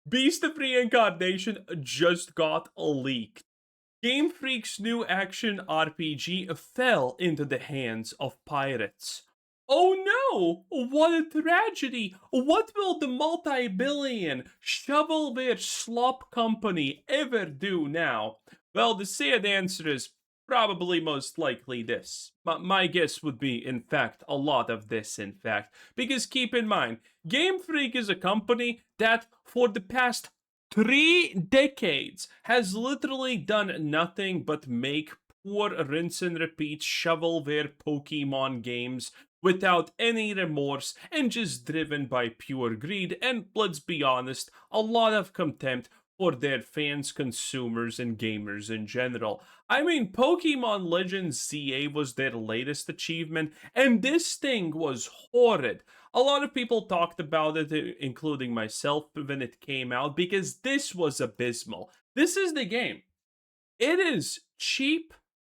Beast of Reincarnation just got leaked. Game Freak's new action RPG fell into the hands of pirates. Oh no! What a tragedy! What will the multi-billion shovelware slop company ever do now? Well, the sad answer is probably most likely this. My guess would be, in fact, a lot of this, in fact. Because keep in mind, Game Freak is a company that, for the past 3 decades, has literally done nothing but make poor rinse and repeat shovelware Pokemon games without any remorse and just driven by pure greed and, let's be honest, a lot of contempt for their fans, consumers, and gamers in general. I mean, Pokemon Legends ZA was their latest achievement, and this thing was horrid. A lot of people talked about it, including myself, when it came out, because this was abysmal. This is the game. It is cheap.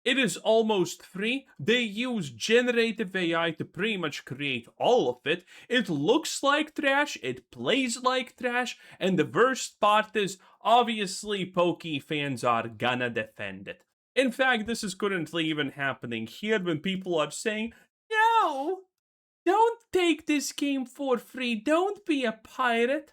It is almost free. They use generative AI to pretty much create all of it. It looks like trash. It plays like trash. And the worst part is, obviously, Poke fans are gonna defend it. In fact, this is currently even happening here when people are saying, no, don't take this game for free. Don't be a pirate.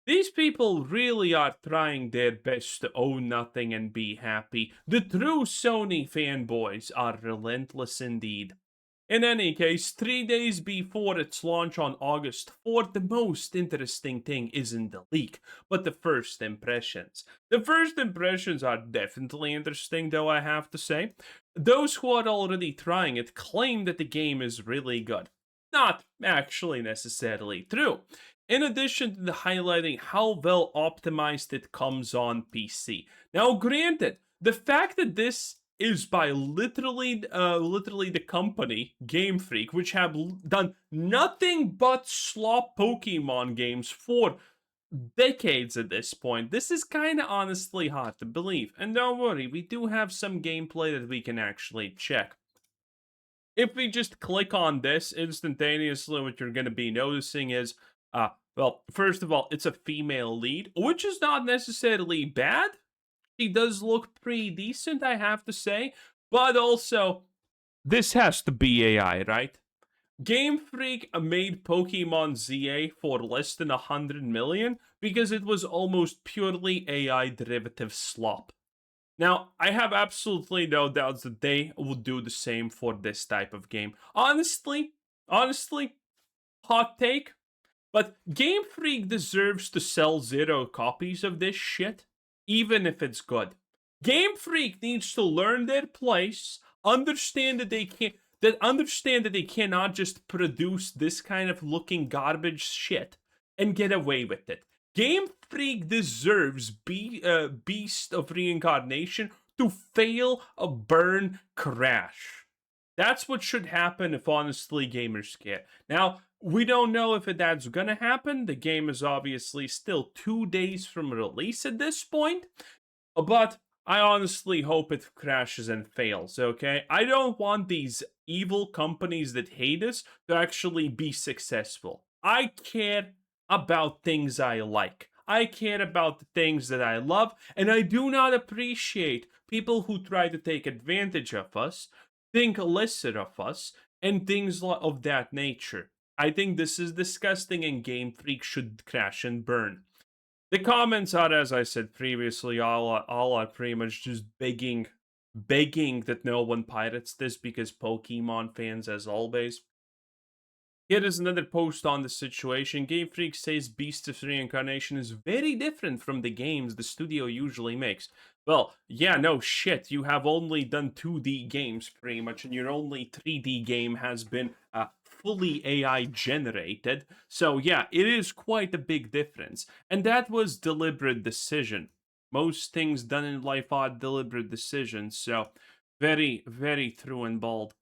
These people really are trying their best to own nothing and be happy. The true Sony fanboys are relentless indeed. In any case, 3 days before its launch on August 4th, the most interesting thing isn't the leak, but the first impressions. The first impressions are definitely interesting, though, I have to say. Those who are already trying it claim that the game is really good. Not actually necessarily true. In addition to the highlighting how well optimized it comes on PC. Now, granted, the fact that this is by literally the company Game Freak, which have done nothing but slop Pokemon games for decades at this point. This is kind of honestly hard to believe. And don't worry, we do have some gameplay that we can actually check. If we just click on this instantaneously, what you're going to be noticing is, well, first of all, it's a female lead, which is not necessarily bad. She does look pretty decent, I have to say. But also, this has to be AI, right? Game Freak made Pokemon ZA for less than 100 million because it was almost purely AI derivative slop. Now, I have absolutely no doubts that they would do the same for this type of game. Honestly, hot take, but Game Freak deserves to sell 0 copies of this shit, even if it's good. Game Freak needs to learn their place, understand that they cannot just produce this kind of looking garbage shit and get away with it. Game Freak deserves Beast of Reincarnation to fail, burn, crash. That's what should happen if honestly gamers care. Now, we don't know if that's gonna happen. The game is obviously still 2 days from release at this point, but I honestly hope it crashes and fails, okay? I don't want these evil companies that hate us to actually be successful. I care about things I like. I care about the things that I love, and I do not appreciate people who try to take advantage of us, think lesser of us, and things of that nature. I think this is disgusting and Game Freak should crash and burn. The comments are, as I said previously, all are pretty much just begging that no one pirates this because Pokemon fans, as always. Here is another post on the situation. Game Freak says Beast of Reincarnation is very different from the games the studio usually makes. Well, yeah, no shit. You have only done 2D games pretty much, and your only 3D game has been fully AI generated. So yeah, it is quite a big difference. And that was deliberate decision. Most things done in life are deliberate decisions. So very, very true and bold.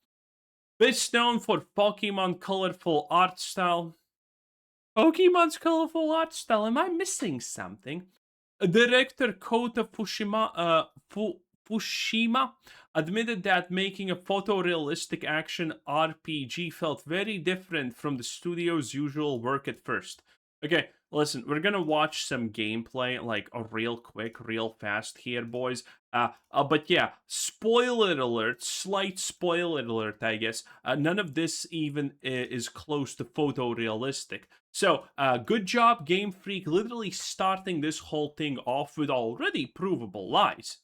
Best known for Pokemon colorful art style. Pokemon's colorful art style? Am I missing something? Director Kota Fushima admitted that making a photorealistic action RPG felt very different from the studio's usual work at first. Okay, listen, we're gonna watch some gameplay, like a real quick, real fast here, boys. But yeah, spoiler alert, slight spoiler alert, I guess. None of this even is close to photorealistic. So, good job, Game Freak, literally starting this whole thing off with already provable lies.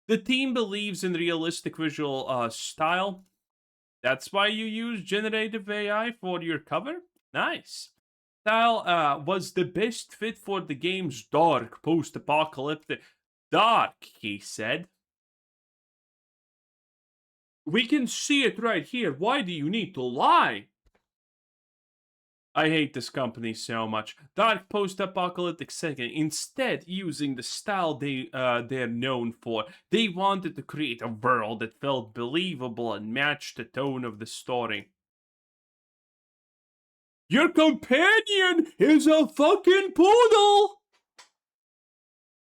The team believes in realistic visual style. That's why you use generative AI for your cover? Nice. Style was the best fit for the game's dark, post-apocalyptic... Dark, he said. We can see it right here. Why do you need to lie? I hate this company so much. Dark post-apocalyptic setting. Instead, using the style they're known for, they wanted to create a world that felt believable and matched the tone of the story. Your companion is a fucking poodle!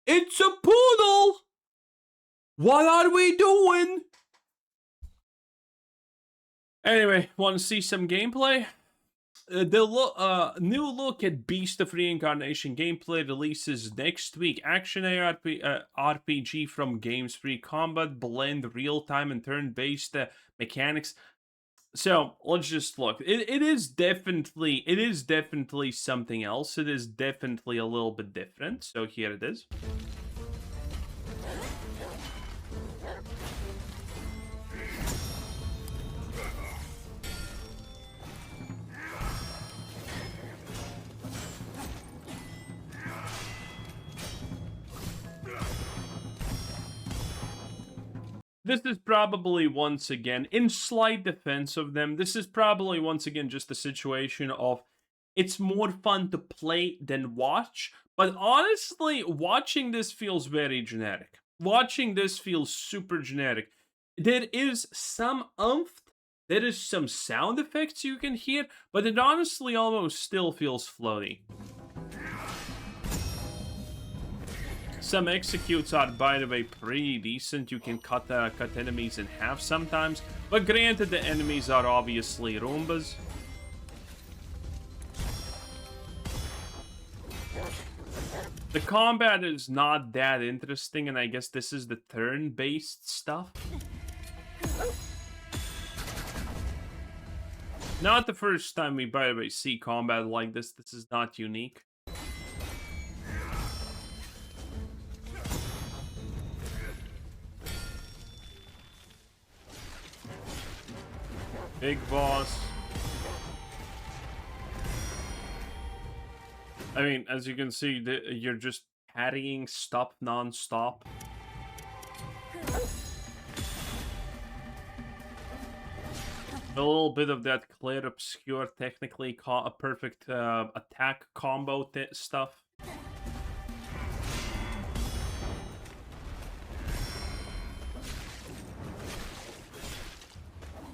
It's a poodle! What are we doing? Anyway, want to see some gameplay? The new look at Beast of Reincarnation gameplay releases next week. Action RPG from Games Free Combat, blend real-time and turn-based mechanics. So let's just look. It is definitely something else. It is definitely a little bit different. So here it is. This is probably once again, in slight defense of them, this is probably once again just a situation of it's more fun to play than watch. But honestly, watching this feels very generic. Watching this feels super generic. There is some oomph, there is some sound effects you can hear, but it honestly almost still feels floaty. Some executes are, by the way, pretty decent. You can cut enemies in half sometimes, but granted, the enemies are obviously Roombas. The combat is not that interesting, and I guess this is the turn-based stuff. Not the first time we, by the way, see combat like this. This is not unique. Big boss. I mean, as you can see, you're just parrying stuff non-stop. A little bit of that clear, obscure, technically a perfect attack combo stuff.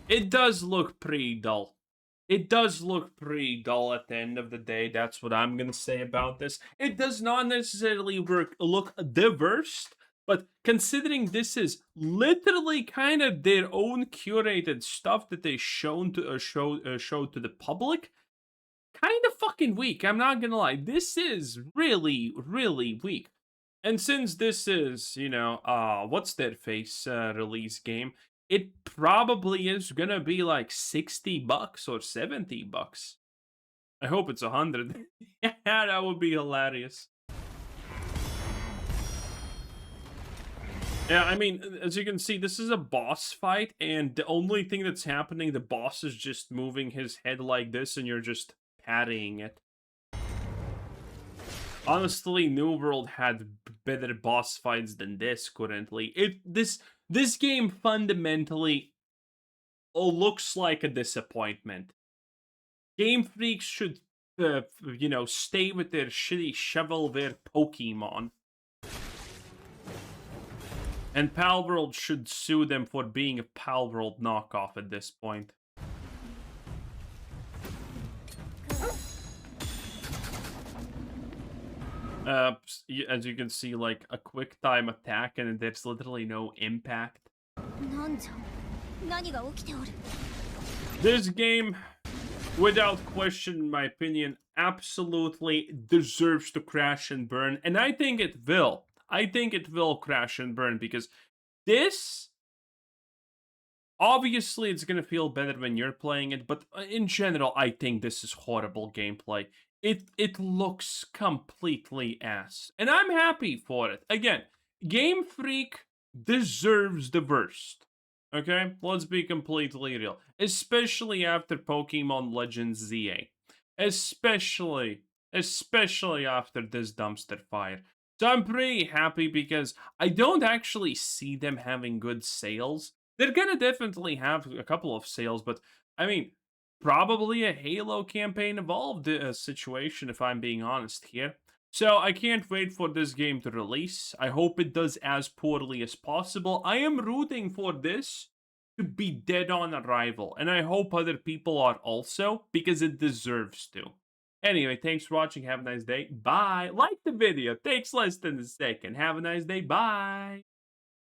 It does look pretty dull. It does look pretty dull at the end of the day. That's what I'm gonna say about this. It does not necessarily look the worst, but considering this is literally kind of their own curated stuff that they shown to show to the public, kind of fucking weak. I'm not gonna lie. This is really, really weak. And since this is, you know, what's their face release game, it probably is gonna be like $60 or $70. I hope it's 100. Yeah, that would be hilarious. Yeah, I mean, as you can see, this is a boss fight, and the only thing that's happening, the boss is just moving his head like this, and you're just patting it. Honestly, New World had better boss fights than this currently. This game fundamentally looks like a disappointment. Game Freaks should, you know, stay with their shitty shovelware Pokemon. And Palworld should sue them for being a Palworld knockoff at this point. As you can see, like a quick time attack, and there's literally no impact. This game, without question, in my opinion, absolutely deserves to crash and burn. And I think it will. I think it will crash and burn because this, obviously, it's gonna feel better when you're playing it, but in general, I think this is horrible gameplay. It looks completely ass, and I'm happy for it. Again, Game Freak deserves the worst. Okay, let's be completely real, especially after Pokemon Legends ZA, especially especially after this dumpster fire. So I'm pretty happy because I don't actually see them having good sales. They're gonna definitely have a couple of sales, but I mean, probably a Halo campaign evolved situation, if I'm being honest here. So I can't wait for this game to release. I hope it does as poorly as possible. I am rooting for this to be dead on arrival, and I hope other people are also, because it deserves to. Anyway, thanks for watching. Have a nice day. Bye. Like the video. Takes less than a second. Have a nice day. Bye.